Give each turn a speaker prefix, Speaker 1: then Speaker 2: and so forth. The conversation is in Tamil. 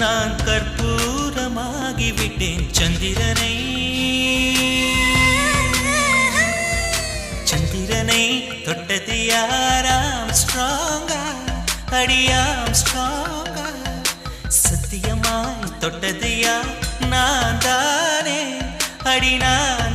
Speaker 1: நான் கற்பூரமாகிவிட்டேன் சந்திரனை சந்திரனை தொட்டது யாராம் ஸ்ட்ராங்கா அடியாம் ஸ்ட்ராங்கா சத்தியமாய் தொட்டது யார் நான் தானே அடி நான்